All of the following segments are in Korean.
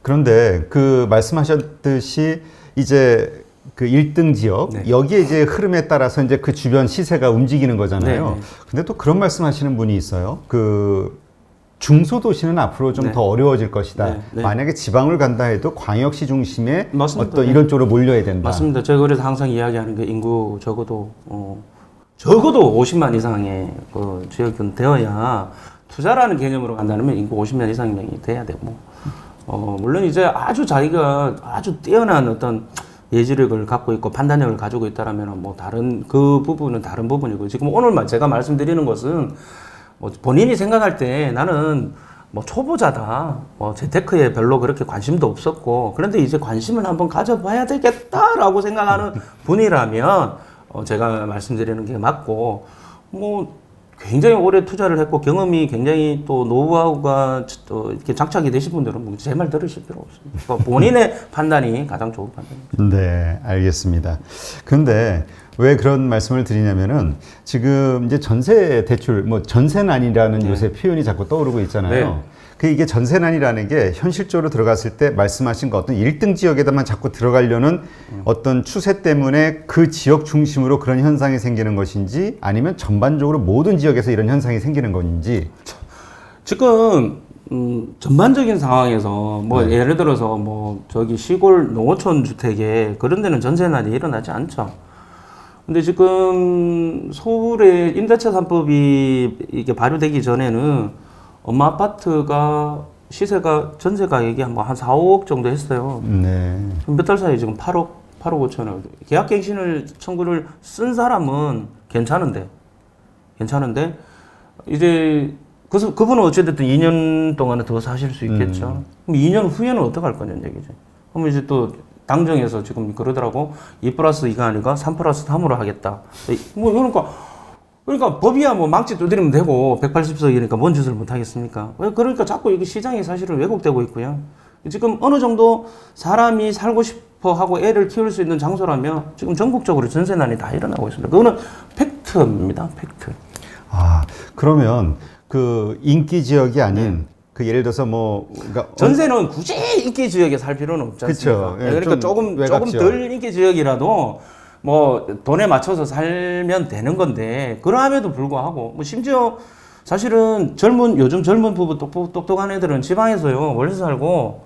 그런데 그 말씀하셨듯이 이제 그 1등 지역 네. 여기에 이제 흐름에 따라서 이제 그 주변 시세가 움직이는 거잖아요. 네, 네. 근데 또 그런 말씀하시는 분이 있어요. 그 중소도시는 앞으로 좀 더 네. 어려워질 것이다. 네, 네. 만약에 지방을 간다 해도 광역시 중심의 맞습니다. 어떤 이런 쪽으로 몰려야 된다. 맞습니다. 제가 그래서 항상 이야기하는 게 인구 적어도 50만 이상의 그 지역은 되어야 투자라는 개념으로 간다면 인구 50만 이상이 돼야 되고 물론 이제 아주 자기가 아주 뛰어난 어떤 예지력을 갖고 있고 판단력을 가지고 있다라면 뭐 다른 그 부분은 다른 부분이고 지금 오늘 제가 말씀드리는 것은 뭐 본인이 생각할 때 나는 뭐 초보자다, 뭐 재테크에 별로 그렇게 관심도 없었고 그런데 이제 관심을 한번 가져봐야 되겠다라고 생각하는 분이라면 제가 말씀드리는 게 맞고 뭐 굉장히 오래 투자를 했고 경험이 굉장히 또 노하우가 또 이렇게 장착이 되신 분들은 제 말 들으실 필요 없습니다. 그러니까 본인의 판단이 가장 좋은 판단입니다. 네, 알겠습니다. 근데 왜 그런 말씀을 드리냐면은 지금 이제 전세 대출, 뭐 전세난이라는 네. 요새 표현이 자꾸 떠오르고 있잖아요. 네. 그 이게 전세난이라는 게 현실적으로 들어갔을 때 말씀하신 거 어떤 1등 지역에다만 자꾸 들어가려는 어떤 추세 때문에 그 지역 중심으로 그런 현상이 생기는 것인지 아니면 전반적으로 모든 지역에서 이런 현상이 생기는 건지. 지금 전반적인 상황에서 뭐 네. 예를 들어서 뭐 저기 시골 농어촌 주택에 그런 데는 전세난이 일어나지 않죠. 근데 지금 서울의 임대차 3법이 이게 발효되기 전에는 엄마 아파트가 시세가 전세 가격이 한 4, 5억 정도 했어요. 네. 몇 달 사이에 지금 8억 5천원. 계약갱신을 청구를 쓴 사람은 괜찮은데 이제 그분은 어찌됐든 2년 동안은 더 사실 수 있겠죠. 그럼 2년 후에는 어떡할 거냐는 얘기죠. 그러면 이제 또 당정에서 지금 그러더라고 2+2가 아니라 3+3으로 하겠다. 뭐 그러니까 법이야 뭐 망치 두드리면 되고 180석이니까 뭔 짓을 못 하겠습니까? 그러니까 자꾸 이게 시장이 사실은 왜곡되고 있고요. 지금 어느 정도 사람이 살고 싶어 하고 애를 키울 수 있는 장소라면 지금 전국적으로 전세난이 다 일어나고 있습니다. 그거는 팩트입니다. 팩트. 아, 그러면 그 인기 지역이 아닌 그 예를 들어서 뭐 그러니까 전세는 굳이 인기 지역에 살 필요는 없지 않습니까? 그쵸. 예, 그러니까 조금 덜 인기 지역이라도 뭐 돈에 맞춰서 살면 되는 건데 그러함에도 불구하고 뭐 심지어 사실은 요즘 젊은 부부 똑똑한 애들은 지방에서요 원래 살고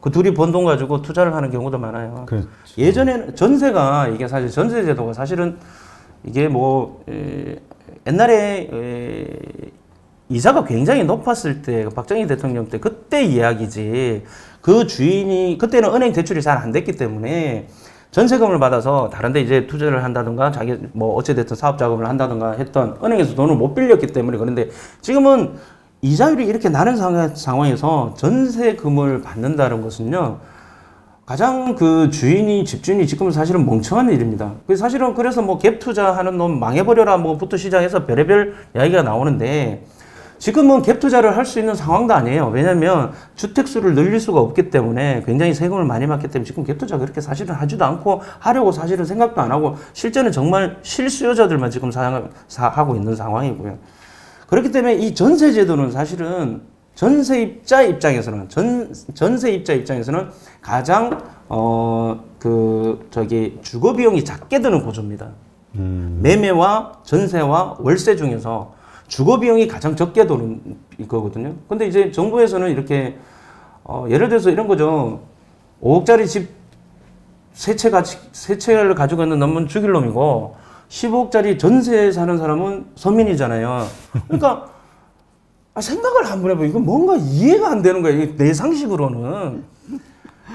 그 둘이 번 돈 가지고 투자를 하는 경우도 많아요. 그렇죠. 예전에는 전세가 이게 사실 전세 제도가 사실은 이게 뭐 옛날에 이자가 굉장히 높았을 때 박정희 대통령 때 그때 이야기지 그 주인이 그때는 은행 대출이 잘 안 됐기 때문에 전세금을 받아서 다른데 이제 투자를 한다든가 자기 뭐 어찌됐든 사업 작업을 한다든가 했던 은행에서 돈을 못 빌렸기 때문에 그런데 지금은 이자율이 이렇게 나는 상황에서 전세금을 받는다는 것은요 가장 그 집주인이 지금은 사실은 멍청한 일입니다. 사실은 그래서 뭐 갭 투자하는 놈 망해버려라 뭐부터 시작해서 별의별 이야기가 나오는데 지금은 갭 투자를 할 수 있는 상황도 아니에요. 왜냐하면 주택수를 늘릴 수가 없기 때문에 굉장히 세금을 많이 받기 때문에 지금 갭 투자 그렇게 사실은 하지도 않고 하려고 사실은 생각도 안 하고 실제는 정말 실수요자들만 지금 하고 있는 상황이고요. 그렇기 때문에 이 전세 제도는 사실은 전세입자 입장에서는 가장 주거 비용이 작게 드는 구조입니다. 매매와 전세와 월세 중에서 주거 비용이 가장 적게 드는 거거든요. 근데 이제 정부에서는 이렇게 예를 들어서 이런 거죠. 5억짜리 집 세 채를 가지고 있는 놈은 죽일 놈이고 15억짜리 전세 사는 사람은 서민이잖아요. 그러니까 생각을 한번 해봐요. 이건 뭔가 이해가 안 되는 거예요. 내 상식으로는.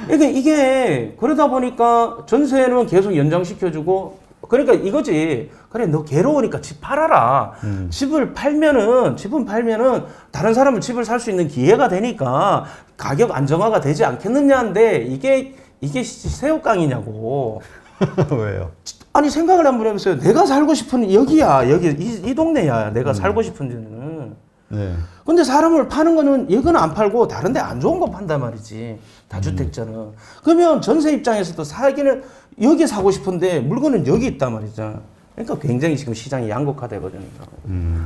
이게 그러다 보니까 전세는 계속 연장시켜주고 그러니까 이거지. 그래 너 괴로우니까 집 팔아라. 집은 팔면은 다른 사람은 집을 살 수 있는 기회가 되니까 가격 안정화가 되지 않겠느냐인데 이게 새우깡이냐고. 왜요? 아니 생각을 한번 해보세요. 내가 살고 싶은 여기야. 이 동네야. 내가 살고 싶은 데는. 네. 근데 사람을 파는 거는 여기는 안 팔고 다른 데 안 좋은 거 판단 말이지. 다주택자는. 그러면 전세 입장에서도 여기 사고 싶은데 물건은 여기 있단 말이죠. 그러니까 굉장히 지금 시장이 양극화되거든요.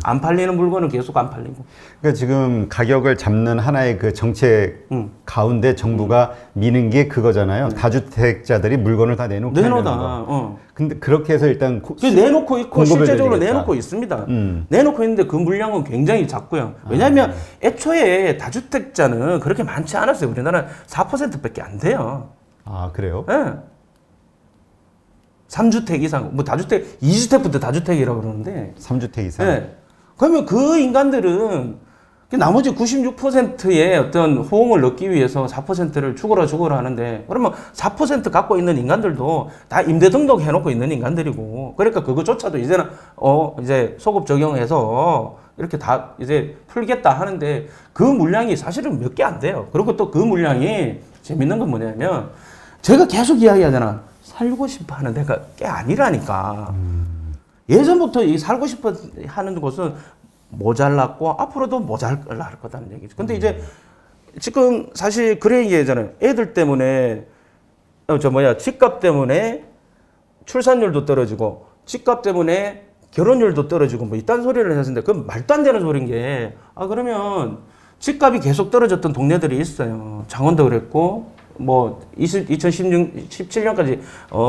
안 팔리는 물건은 계속 안 팔리고. 그러니까 지금 가격을 잡는 하나의 그 정책 가운데 정부가 미는 게 그거잖아요. 다주택자들이 물건을 다 내놓게 하는 거. 근데 그렇게 해서 일단 내놓고 있고 실제적으로 내놓고 있습니다. 내놓고 있는데 그 물량은 굉장히 작고요. 왜냐하면 애초에 다주택자는 그렇게 많지 않았어요. 우리나라 4%밖에 안 돼요. 아, 그래요? 네. 3주택 이상, 뭐 다주택, 2주택부터 다주택이라고 그러는데. 3주택 이상? 네. 그러면 그 인간들은 나머지 96%의 어떤 호응을 얻기 위해서 4%를 죽어라 하는데, 그러면 4% 갖고 있는 인간들도 다 임대 등록 해놓고 있는 인간들이고, 그러니까 그거조차도 이제는, 이제 소급 적용해서 이렇게 다 이제 풀겠다 하는데, 그 물량이 사실은 몇 개 안 돼요. 그리고 또 그 물량이 재밌는 건 뭐냐면, 제가 계속 이야기하잖아. 살고 싶어 하는 데가 꽤 아니라니까. 예전부터 이 살고 싶어 하는 곳은 모자랐고 앞으로도 모자랄 거다는 얘기죠. 근데 이제 지금 사실 그래 얘기하잖아요. 애들 때문에 집값 때문에 출산율도 떨어지고 집값 때문에 결혼율도 떨어지고 뭐 이딴 소리를 했는데 그건 말도 안 되는 소리인 게 그러면 집값이 계속 떨어졌던 동네들이 있어요. 창원도 그랬고 뭐 2017년까지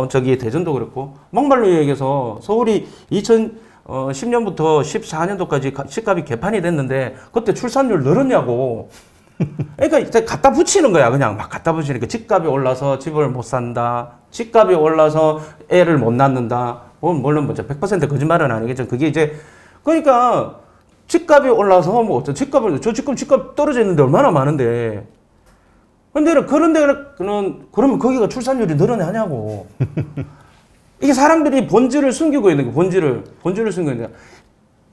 저기 대전도 그랬고 막말로 얘기해서 서울이 2010년부터 14년도까지 집값이 개판이 됐는데 그때 출산율 늘었냐고. 그러니까 이제 갖다 붙이는 거야. 그냥 막 갖다 붙이니까 집값이 올라서 집을 못 산다. 집값이 올라서 애를 못 낳는다. 물론 100% 거짓말은 아니겠죠. 그게 이제 그러니까 집값이 올라서 뭐 집값을 지금 집값 떨어져 있는데 얼마나 많은데. 근데 그런 데는 그러면 거기가 출산율이 늘어나냐고. 이게 사람들이 본질을 숨기고 있는 게 본질을 숨기고 있는 게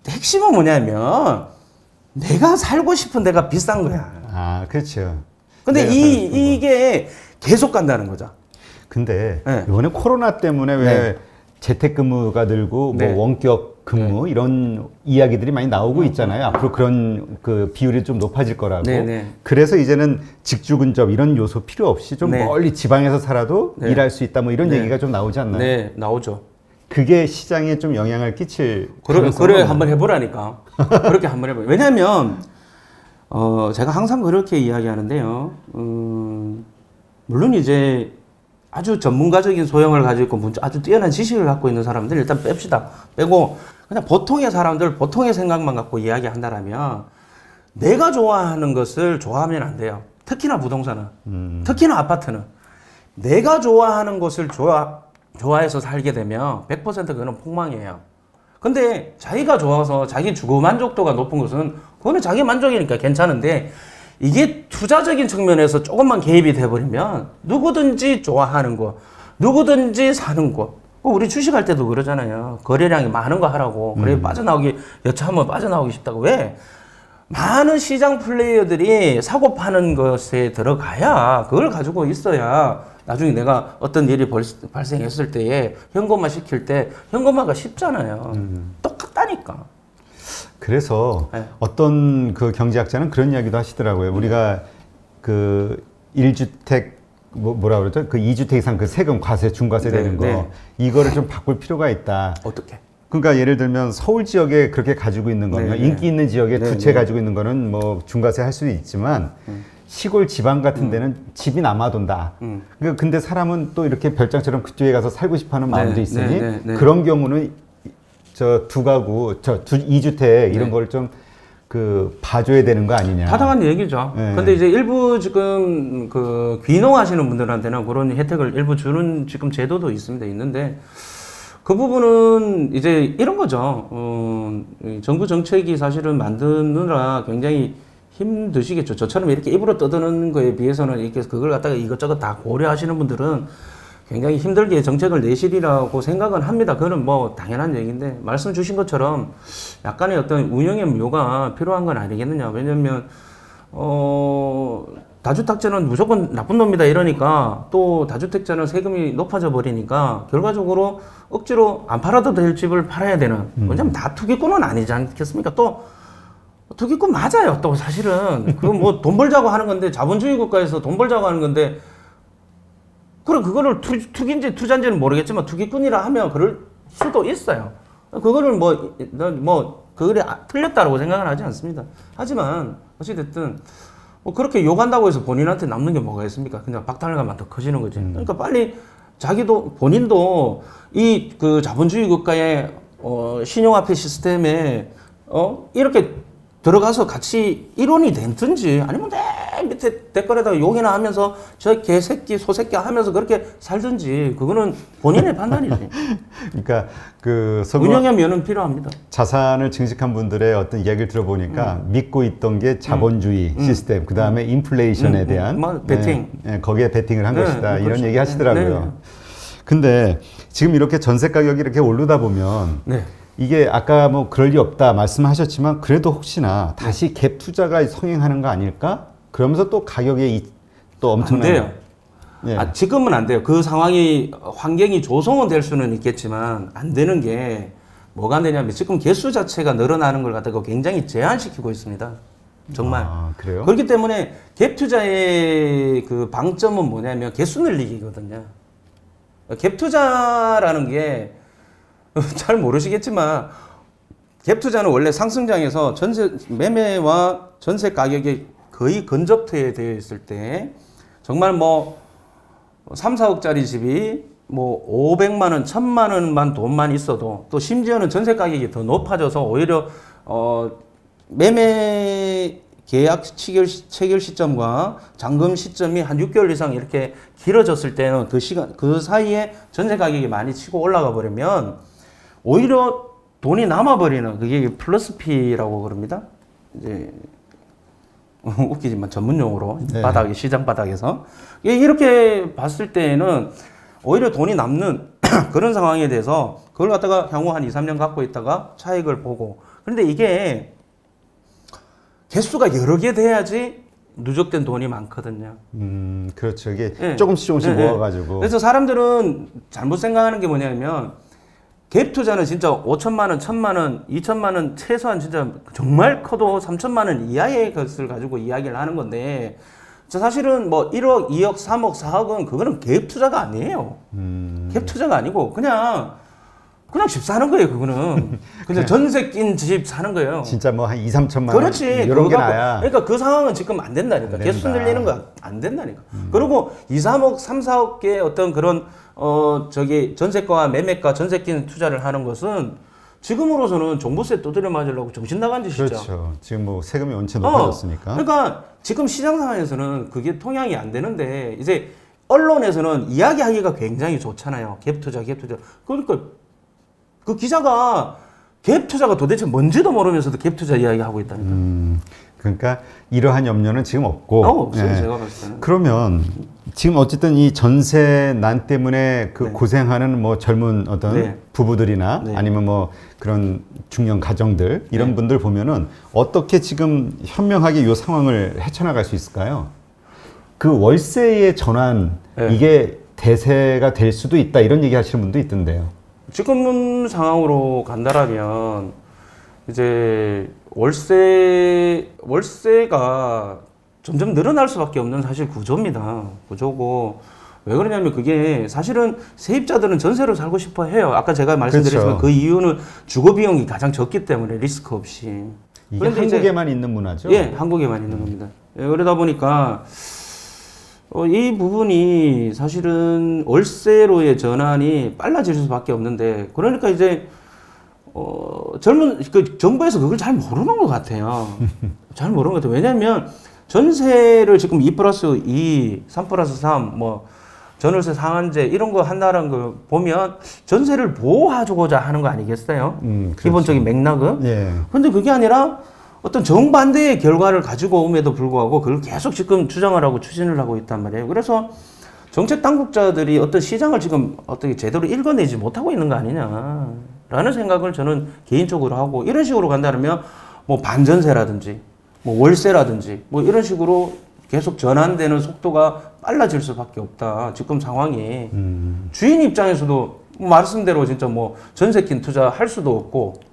핵심은 뭐냐면 내가 살고 싶은 데가 비싼 거야. 아, 그렇죠. 근데 이게 계속 간다는 거죠. 근데 이번에 코로나 때문에 왜 재택근무가 늘고 뭐 원격 근무 이런 이야기들이 많이 나오고 있잖아요. 앞으로 그런 그 비율이 좀 높아질 거라고. 그래서 이제는 직주 근접 이런 요소 필요 없이 좀 멀리 지방에서 살아도 일할 수 있다 뭐 이런 얘기가 좀 나오지 않나요? 네, 나오죠. 그게 시장에 좀 영향을 끼칠 그래 한번 해보라니까. 그렇게 한번 해봐. 왜냐하면 제가 항상 그렇게 이야기하는데요. 물론 이제 아주 전문가적인 소양을 가지고 있고 아주 뛰어난 지식을 갖고 있는 사람들 일단 뺍시다. 빼고 그냥 보통의 사람들 보통의 생각만 갖고 이야기한다라면 내가 좋아하는 것을 좋아하면 안 돼요. 특히나 부동산은. 특히나 아파트는. 내가 좋아하는 것을 좋아해서 살게 되면 100% 그거는 폭망이에요. 근데 자기가 좋아서 자기 주거 만족도가 높은 것은 그거는 자기 만족이니까 괜찮은데 이게 투자적인 측면에서 조금만 개입이 돼버리면 누구든지 좋아하는 거, 누구든지 사는 거. 우리 주식할 때도 그러잖아요. 거래량이 많은 거 하라고. 그래 여차하면 빠져나오기 쉽다고. 왜? 많은 시장 플레이어들이 사고 파는 것에 들어가야 그걸 가지고 있어야 나중에 내가 어떤 일이 발생했을 때에 현금화 시킬 때 현금화가 쉽잖아요. 똑같다니까. 그래서 어떤 그 경제학자는 그런 이야기도 하시더라고요. 우리가 그 1주택 뭐라 그러죠? 그 2주택 이상 그 세금 과세 중과세 되는 거 이거를 좀 바꿀 필요가 있다. 어떻게? 그러니까 예를 들면 서울 지역에 그렇게 가지고 있는 거면 인기 있는 지역에 두 채 가지고 있는 거는 뭐 중과세 할 수도 있지만 시골 지방 같은 데는 집이 남아돈다. 그러니까 근데 사람은 또 이렇게 별장처럼 그쪽에 가서 살고 싶어하는 마음도 있으니 그런 경우는 저 두 가구, 2주택 이런 걸 좀 그 봐줘야 되는 거 아니냐. 타당한 얘기죠. 근데 이제 일부 지금 그 귀농하시는 분들한테는 그런 혜택을 일부 주는 지금 제도도 있는데 그 부분은 이제 이런 거죠. 정부 정책이 사실은 만드느라 굉장히 힘드시겠죠. 저처럼 이렇게 입으로 떠드는 거에 비해서는 이렇게 그걸 갖다가 이것저것 다 고려하시는 분들은 굉장히 힘들게 정책을 내시리라고 생각은 합니다. 그건 뭐 당연한 얘기인데 말씀 주신 것처럼 약간의 어떤 운영의 묘가 필요한 건 아니겠느냐. 왜냐면 다주택자는 무조건 나쁜 놈이다 이러니까 또 다주택자는 세금이 높아져 버리니까 결과적으로 억지로 안 팔아도 될 집을 팔아야 되는. 왜냐면 다 투기꾼은 아니지 않겠습니까? 또 투기꾼 맞아요. 또 사실은 그 뭐 돈 벌자고 하는 건데 자본주의 국가에서 돈 벌자고 하는 건데 그래 그거를 투기인지 투자인지는 모르겠지만 투기꾼이라 하면 그럴 수도 있어요. 그거를 그거를 틀렸다고 생각은 하지 않습니다. 하지만 어찌됐든 뭐 그렇게 욕한다고 해서 본인한테 남는 게 뭐가 있습니까? 그냥 박탈감만 더 커지는 거지. 그러니까 빨리 본인도 이 그 자본주의 국가의 신용화폐 시스템에 이렇게 들어가서 같이 일원이 됐든지 아니면 맨 밑에 댓글에다가 욕이나 하면서 저 개새끼 소새끼 하면서 그렇게 살든지 그거는 본인의 판단이지. 그러니까 그 운영의 면은 필요합니다. 자산을 증식한 분들의 어떤 이야기를 들어보니까 믿고 있던 게 자본주의 시스템, 그 다음에 인플레이션에 대한 베팅, 거기에 베팅을 한 것이다 이런 그렇죠. 얘기 하시더라고요. 근데 지금 이렇게 전세 가격이 이렇게 오르다 보면 이게 아까 뭐 그럴 리 없다 말씀하셨지만 그래도 혹시나 다시 갭 투자가 성행하는 거 아닐까? 그러면서 또 가격이 또 엄청난. 안 돼요. 예. 지금은 안 돼요. 그 상황이 환경이 조성은 될 수는 있겠지만 안 되는 게 뭐가 안 되냐면 지금 개수 자체가 늘어나는 걸 갖다가 굉장히 제한시키고 있습니다. 정말. 그래요? 그렇기 때문에 갭 투자의 그 방점은 뭐냐면 개수 늘리기거든요. 갭 투자라는 게 잘 모르시겠지만 갭 투자는 원래 상승장에서 전세 매매와 전세 가격이 거의 근접되어 있을 때 정말 뭐 3, 4억짜리 집이 뭐 500만 원, 1000만 원만 돈만 있어도 또 심지어는 전세 가격이 더 높아져서 오히려 매매 계약 체결 시점과 잔금 시점이 한 6개월 이상 이렇게 길어졌을 때는 그 사이에 전세 가격이 많이 치고 올라가 버리면 오히려 돈이 남아버리는 그게 플러스 P라고 그럽니다. 이제 웃기지만 전문용어로 바닥에 시장 바닥에서 이렇게 봤을 때에는 오히려 돈이 남는 그런 상황에 대해서 그걸 갖다가 향후 한 2, 3년 갖고 있다가 차익을 보고 그런데 이게 개수가 여러 개 돼야지 누적된 돈이 많거든요. 그렇죠. 이게 조금씩 모아가지고. 그래서 사람들은 잘못 생각하는 게 뭐냐면 갭 투자는 진짜 5천만 원, 1천만 원, 2천만 원 최소한 진짜 정말 커도 3천만 원 이하의 것을 가지고 이야기를 하는 건데 사실은 뭐 1억, 2억, 3억, 4억은 그거는 갭 투자가 아니에요. 갭 투자가 아니고 그냥 집 사는 거예요, 그거는. 근데 전세 낀 집 사는 거예요. 진짜 뭐 한 2, 3천만 원. 그렇지. 이런 게 나야. 그러니까 그 상황은 지금 안 된다니까. 개수 늘리는 거 안 된다니까. 그리고 2, 3억, 3, 4억 개의 어떤 그런, 전세가와 매매가, 전세 낀 투자를 하는 것은 지금으로서는 종부세 두드려 맞으려고 정신 나간 짓이죠. 그렇죠. 지금 뭐 세금이 원체 높아졌으니까. 그러니까 지금 시장 상황에서는 그게 통향이 안 되는데 이제 언론에서는 이야기하기가 굉장히 좋잖아요. 갭 투자. 그러니까 그 기자가 갭 투자가 도대체 뭔지도 모르면서도 갭 투자 이야기하고 있다니까. 그러니까 이러한 염려는 지금 없고. 없어요, 제가 봤을 때는. 그러면 지금 어쨌든 이 전세 난 때문에 그 고생하는 뭐 젊은 어떤 부부들이나 아니면 뭐 그런 중년 가정들 이런 분들 보면은 어떻게 지금 현명하게 이 상황을 헤쳐나갈 수 있을까요? 그 월세의 전환 이게 대세가 될 수도 있다 이런 얘기 하시는 분도 있던데요. 지금 상황으로 간다라면 이제 월세가 점점 늘어날 수밖에 없는 사실 구조입니다. 구조고 왜 그러냐면 그게 사실은 세입자들은 전세로 살고 싶어 해요. 아까 제가 말씀드렸지만 그 이유는 주거 비용이 가장 적기 때문에 리스크 없이. 이게 한국에만 있는 문화죠? 예, 한국에만 있는 겁니다. 그러다 보니까 이 부분이 사실은 월세로의 전환이 빨라질 수밖에 없는데 그러니까 이제 정부에서 그걸 잘 모르는 것 같아요. 잘 모르는 것 같아요. 왜냐하면 전세를 지금 2+2, 3+3, 뭐 전월세 상한제 이런 거 한다는 거 보면 전세를 보호하고자 하는 거 아니겠어요? 그렇죠. 기본적인 맥락은. 그런데 그게 아니라 어떤 정반대의 결과를 가지고 옴에도 불구하고 그걸 계속 지금 주장을 하고 추진을 하고 있단 말이에요. 그래서 정책 당국자들이 어떤 시장을 지금 어떻게 제대로 읽어내지 못하고 있는 거 아니냐라는 생각을 저는 개인적으로 하고 이런 식으로 간다면 뭐 반전세라든지 뭐 월세라든지 뭐 이런 식으로 계속 전환되는 속도가 빨라질 수밖에 없다. 지금 상황이 주인 입장에서도 말씀대로 진짜 뭐 전세 낀 투자 할 수도 없고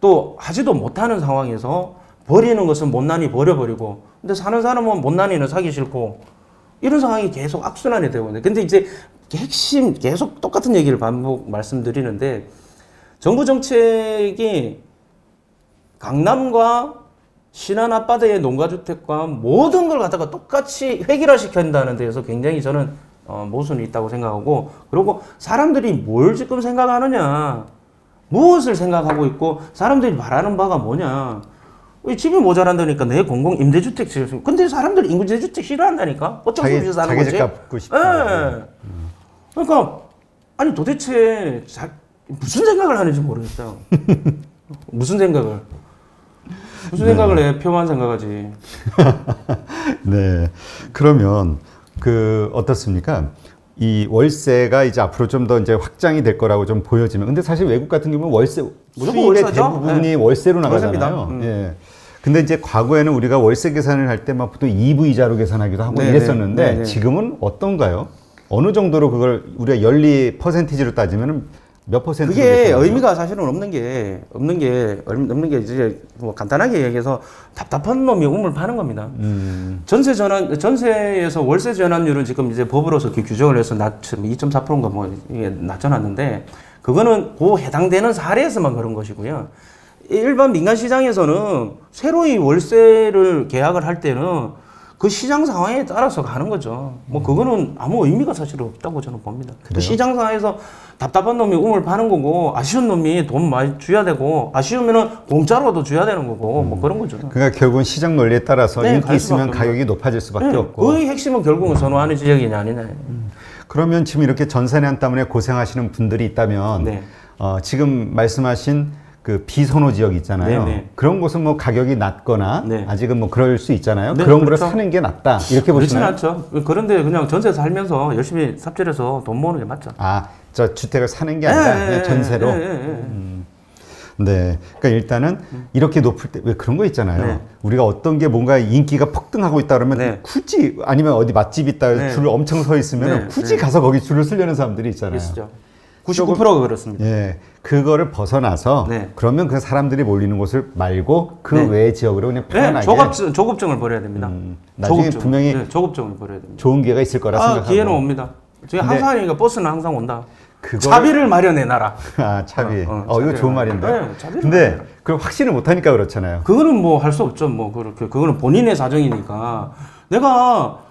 또 하지도 못하는 상황에서 버리는 것은 못난이 버려버리고 근데 사는 사람은 못난이는 사기 싫고 이런 상황이 계속 악순환이 되고 있는데 근데 이제 핵심 계속 똑같은 얘기를 반복 말씀드리는데 정부 정책이 강남과 신안 앞바다의 농가주택과 모든 걸 갖다가 똑같이 획일화시켜야 한다는 데에서 굉장히 저는 모순이 있다고 생각하고 그리고 사람들이 뭘 지금 생각하느냐 무엇을 생각하고 있고 사람들이 바라는 바가 뭐냐 집이 모자란다니까 내 공공 임대주택 지을 근데 사람들이 임대주택 싫어한다니까 어쩔 수 없이 사는 거지. 자기 집 갚고 싶어. 예. 그러니까 아니 도대체 무슨 생각을 하는지 모르겠어요. 무슨 생각을 생각을 해 표만 생각하지. 네. 그러면 어떻습니까? 이 월세가 이제 앞으로 좀 더 이제 확장이 될 거라고 좀 보여지면 근데 사실 외국 같은 경우는 월세 수입의 대부분이 네. 월세로 나가잖아요. 예. 근데 이제 과거에는 우리가 월세 계산을 할 때 막 보통 2부 이자로 계산하기도 하고 네, 이랬었는데 네, 네. 지금은 어떤가요? 어느 정도로 그걸 우리가 연리 퍼센티지로 따지면 몇 퍼센트? 그게 의미가 사실은 없는 게 이제 뭐 간단하게 얘기해서 답답한 놈이 우물 파는 겁니다. 전세에서 월세 전환율은 지금 이제 법으로서 규정을 해서 2.4%인가 뭐 이게 낮춰놨는데 그거는 그 해당되는 사례에서만 그런 것이고요. 일반 민간 시장에서는 새로이 월세를 계약을 할 때는 그 시장 상황에 따라서 가는 거죠. 뭐 그거는 아무 의미가 사실 없다고 저는 봅니다. 그 시장 상황에서 답답한 놈이 우물 파는 거고 아쉬운 놈이 돈 많이 줘야 되고 아쉬우면은 공짜로도 줘야 되는 거고 뭐 그런 거죠. 그러니까 결국은 시장 논리에 따라서 네, 인기 있으면 가격이 높아질 수밖에 네, 없고. 그 핵심은 결국은 선호하는 지역이냐 아니냐. 그러면 지금 이렇게 전세난 때문에 고생하시는 분들이 있다면 네. 지금 말씀하신 그 비선호 지역 있잖아요. 네네. 그런 곳은 뭐 가격이 낮거나 네. 아직은 뭐 그럴 수 있잖아요. 네, 그런 그렇죠. 거를 사는 게 낫다 이렇게 그렇지는 보시나요? 않죠. 그런데 그냥 전세 살면서 열심히 삽질해서 돈 모으는 게 맞죠. 저 주택을 사는 게 아니라 그냥 전세로. 네. 그러니까 일단은 이렇게 높을 때 왜 그런 거 있잖아요. 네. 우리가 어떤 게 뭔가 인기가 폭등하고 있다 그러면 네. 굳이 아니면 어디 맛집 있다 네. 줄을 엄청 서 있으면 네. 굳이 가서 거기 줄을 서려는 사람들이 있잖아요. 있죠. 99%가 그렇습니다. 예. 그거를 벗어나서 네. 그러면 그 사람들이 몰리는 곳을 말고 그 네. 외 지역으로 그냥 편안하게 조급증을 버려야 됩니다. 나중에 분명히 조급증을 버려야 됩니다. 좋은 기회가 있을 거라 생각하고. 기회는 옵니다. 제가 근데 항상 하니까 버스는 항상 온다. 그거를- 차비를 마련해놔라. 차비. 이거 차비를 좋은 말인데. 네, 차비를 근데 마련해놔라. 그걸 확신을 못 하니까 그렇잖아요. 그거는 뭐 할 수 없죠. 뭐 그렇게 그거는 본인의 사정이니까. 내가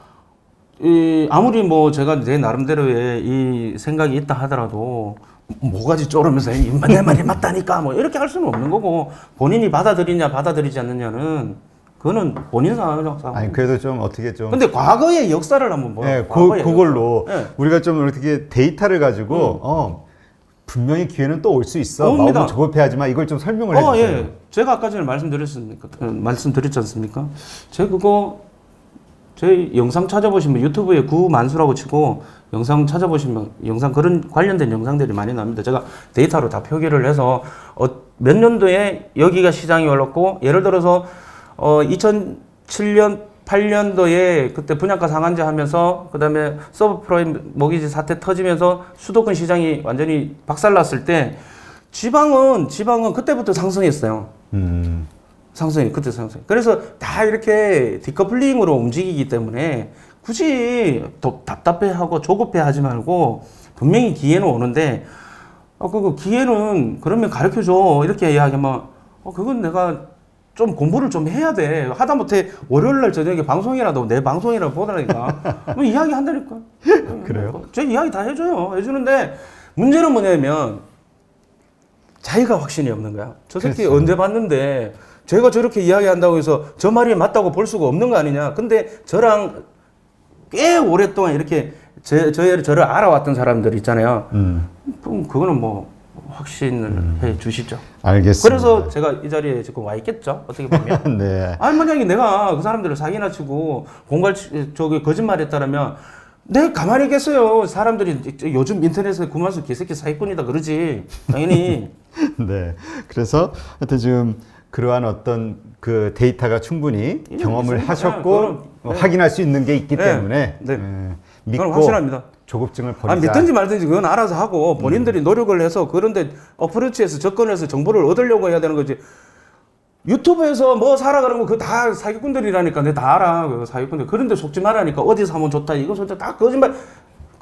아무리 뭐 제가 내 나름대로의 이 생각이 있다 하더라도 뭐가지 쪼르면서 내 말이 맞다니까 뭐 이렇게 할 수는 없는 거고 본인이 받아들이냐 받아들이지 않느냐는 그거는 본인 상황이라고 생각합니다. 아니 그래도 좀 어떻게 좀. 근데 과거의 역사를 한번 봐요. 네, 그걸로 네. 우리가 좀 어떻게 데이터를 가지고 분명히 기회는 또 올 수 있어. 옵니다. 마음은 조급해하지 마. 이걸 좀 설명을 해주세요. 예. 제가 아까 전에 말씀드렸지 않습니까? 제 영상 찾아보시면 유튜브에 구만수라고 치고 영상 찾아보시면 그런 관련된 영상들이 많이 나옵니다. 제가 데이터로 다 표기를 해서 몇 년도에 여기가 시장이 올랐고 예를 들어서 2007년 8년도에 그때 분양가 상한제 하면서 그다음에 서브프라임 모기지 사태 터지면서 수도권 시장이 완전히 박살났을 때 지방은 그때부터 상승했어요. 그때 상승. 그래서 다 이렇게 디커플링으로 움직이기 때문에 굳이 답답해하고 조급해하지 말고 분명히 기회는 오는데 그 기회는 그러면 가르쳐줘 이렇게 이야기하면 그건 내가 좀 공부를 좀 해야 돼. 하다못해 월요일날 저녁에 방송이라도 내 방송이라도 보다니까 뭐 이야기 한다니까. 그래요? 제 이야기 다 해주는데 문제는 뭐냐면 자기가 확신이 없는 거야. 저 새끼 그렇죠. 언제 봤는데 제가 저렇게 이야기한다고 해서 저 말이 맞다고 볼 수가 없는 거 아니냐. 근데 저랑 꽤 오랫동안 이렇게 저를 알아왔던 사람들 있잖아요. 그럼 그거는 뭐 확신을 해 주시죠. 알겠습니다. 그래서 제가 이 자리에 지금 와 있겠죠. 어떻게 보면. 네. 아니 만약에 내가 그 사람들을 사기나 치고 거짓말했다라면 내가 가만히 있겠어요. 사람들이 요즘 인터넷에 구만수 개새끼 사기꾼이다 그러지. 당연히. 네. 그래서 하여튼 지금 그러한 어떤 그 데이터가 충분히 경험을 있습니다. 하셨고 네. 확인할 수 있는 게 있기 네. 때문에 네. 믿고 그건 확실합니다. 조급증을 버리자. 아니, 믿든지 말든지 그건 알아서 하고 본인들이 노력을 해서 그런데 어프로치해서 접근해서 정보를 얻으려고 해야 되는 거지. 유튜브에서 뭐 사라 그런 거 그거 다 사기꾼들이라니까. 내가 다 알아. 그 사기꾼들. 그런데 속지 말라니까. 어디 사면 좋다. 이거 좋다. 다 거짓말.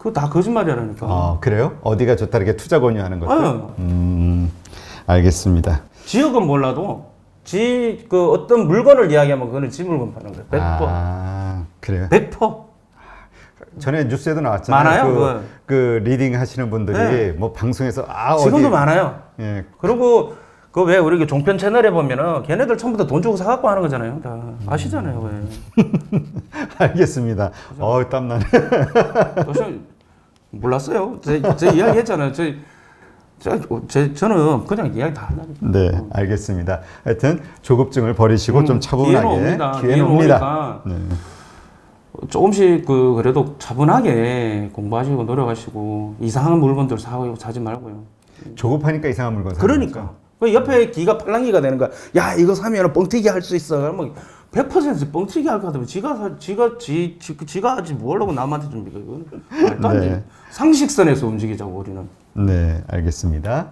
그거 다 거짓말이라니까. 아, 그래요? 어디가 좋다 이렇게 투자 권유하는 것들? 알겠습니다. 지역은 몰라도 그 어떤 물건을 이야기하면 그거는 지 물건 파는 거예요. 100%. 아, 그래요? 100%. 전에 뉴스에도 나왔잖아요. 많아요, 그 리딩 하시는 분들이 네. 뭐 방송에서 지금도 어디 많아요. 예. 그리고 그 왜 우리 종편 채널에 보면은 걔네들 처음부터 돈 주고 사갖고 하는 거잖아요. 다 아시잖아요. 왜. 알겠습니다. 땀나네. 몰랐어요. 제 이야기 했잖아요. 저는 그냥 이야기 다 한다니까. 네, 알겠습니다. 하여튼 조급증을 버리시고 좀 차분하게 기회는 옵니다. 네. 조금씩 그래도 차분하게 공부하시고 노력하시고 이상한 물건들 사지 말고요. 조급하니까 이상한 물건 사는 그러니까. 거죠. 그 옆에 기가 팔랑기가 되는 거야. 야, 이거 사면 뻥튀기 할 수 있어. 그러면 100% 뻥튀기 할 것 같으면 지가 하지 뭐 하려고 남한테 줍니까? 이건 말도 안 돼. 상식선에서 움직이자고 우리는. 네, 알겠습니다.